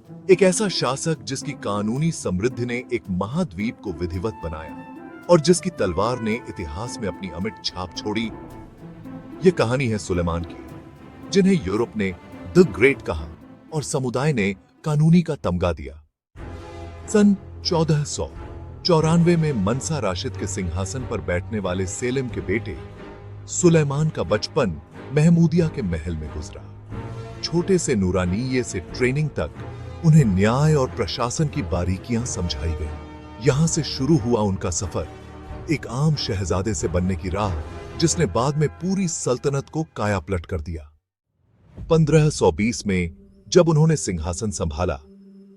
एक ऐसा शासक जिसकी कानूनी समृद्धि ने एक महाद्वीप को विधिवत बनाया और जिसकी तलवार ने इतिहास में अपनी अमिट छाप छोड़ी। यह कहानी है सुलेमान की, जिन्हें यूरोप ने द ग्रेट कहा और समुदाय ने कानूनी का तमगा दिया। सन 1494 में मनसा राशिद के सिंहासन पर बैठने वाले सेलिम के बेटे सुलेमान का बचपन महमूदिया के महल में गुजरा। छोटे से नूरानिये से ट्रेनिंग तक उन्हें न्याय और प्रशासन की बारीकियां समझाई गई। यहां से शुरू हुआ उनका सफर, एक आम शहजादे से बनने की राह, जिसने बाद में पूरी सल्तनत को कायापलट कर दिया। 1520 में जब उन्होंने सिंहासन संभाला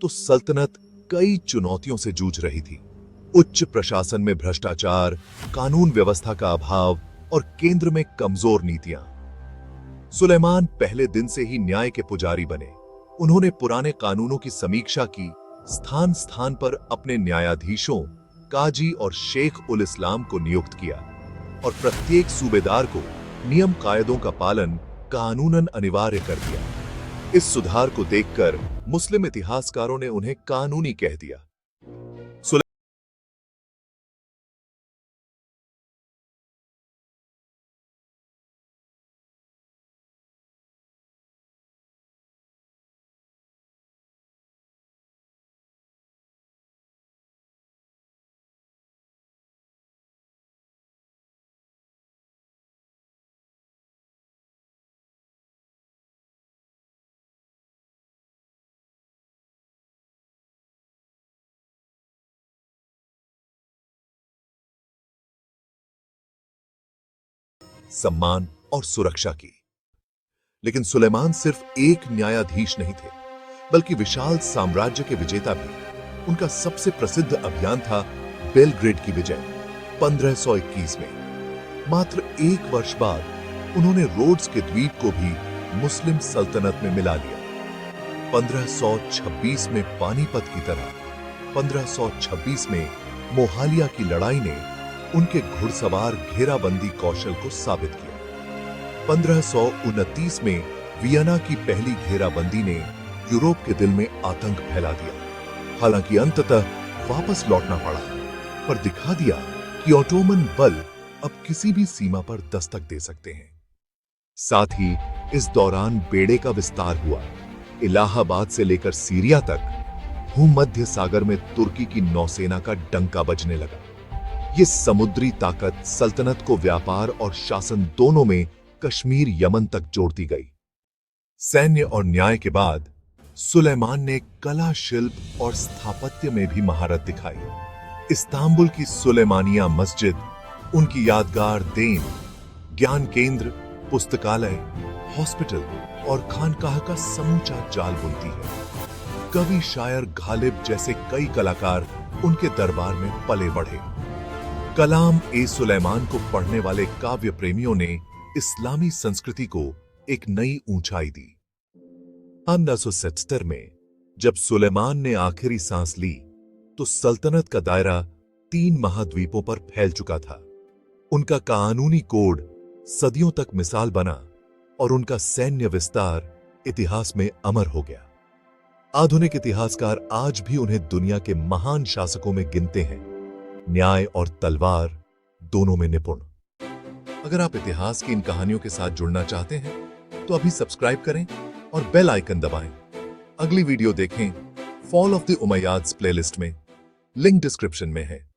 तो सल्तनत कई चुनौतियों से जूझ रही थी। उच्च प्रशासन में भ्रष्टाचार, कानून व्यवस्था का अभाव और केंद्र में कमजोर नीतियां। सुलेमान पहले दिन से ही न्याय के पुजारी बने। उन्होंने पुराने कानूनों की समीक्षा की, स्थान स्थान पर अपने न्यायाधीशों, काजी और शेख उल इस्लाम को नियुक्त किया और प्रत्येक सूबेदार को नियम कायदों का पालन कानूनन अनिवार्य कर दिया। इस सुधार को देखकर मुस्लिम इतिहासकारों ने उन्हें कानूनी कह दिया। सम्मान और सुरक्षा की। लेकिन सुलेमान सिर्फ एक न्यायाधीश नहीं थे, बल्कि विशाल साम्राज्य के विजेता भी। उनका सबसे प्रसिद्ध अभियान था बेलग्रेड की विजय 1521 में। मात्र एक वर्ष बाद उन्होंने रोड्स के द्वीप को भी मुस्लिम सल्तनत में मिला लिया। 1526 में पानीपत की तरह 1526 में मोहालिया की लड़ाई ने उनके घुड़सवार घेराबंदी कौशल को साबित किया। 1529 में वियना की पहली घेराबंदी ने यूरोप के दिल में आतंक फैला दिया। हालांकि अंततः वापस लौटना पड़ा, पर दिखा दिया कि ऑटोमन बल अब किसी भी सीमा पर दस्तक दे सकते हैं। साथ ही इस दौरान बेड़े का विस्तार हुआ। इलाहाबाद से लेकर सीरिया तक भूमध्य सागर में तुर्की की नौसेना का डंका बजने लगा। ये समुद्री ताकत सल्तनत को व्यापार और शासन दोनों में कश्मीर यमन तक जोड़ती गई। सैन्य और न्याय के बाद सुलेमान ने कला, शिल्प और स्थापत्य में भी महारत दिखाई। इस्तांबुल की सुलेमानिया मस्जिद, उनकी यादगार देन, ज्ञान केंद्र, पुस्तकालय, हॉस्पिटल और खानकाह का समूचा जाल बुनती है। कवि, शायर, गालिब जैसे कई कलाकार उनके दरबार में पले बढ़े। कलाम ए सुलेमान को पढ़ने वाले काव्य प्रेमियों ने इस्लामी संस्कृति को एक नई ऊंचाई दी। 1577 में जब सुलेमान ने आखिरी सांस ली तो सल्तनत का दायरा 3 महाद्वीपों पर फैल चुका था। उनका कानूनी कोड सदियों तक मिसाल बना और उनका सैन्य विस्तार इतिहास में अमर हो गया। आधुनिक इतिहासकार आज भी उन्हें दुनिया के महान शासकों में गिनते हैं, न्याय और तलवार दोनों में निपुण। अगर आप इतिहास की इन कहानियों के साथ जुड़ना चाहते हैं तो अभी सब्सक्राइब करें और बेल आइकन दबाएं। अगली वीडियो देखें फॉल ऑफ द उमैयाद्स प्लेलिस्ट में, लिंक डिस्क्रिप्शन में है।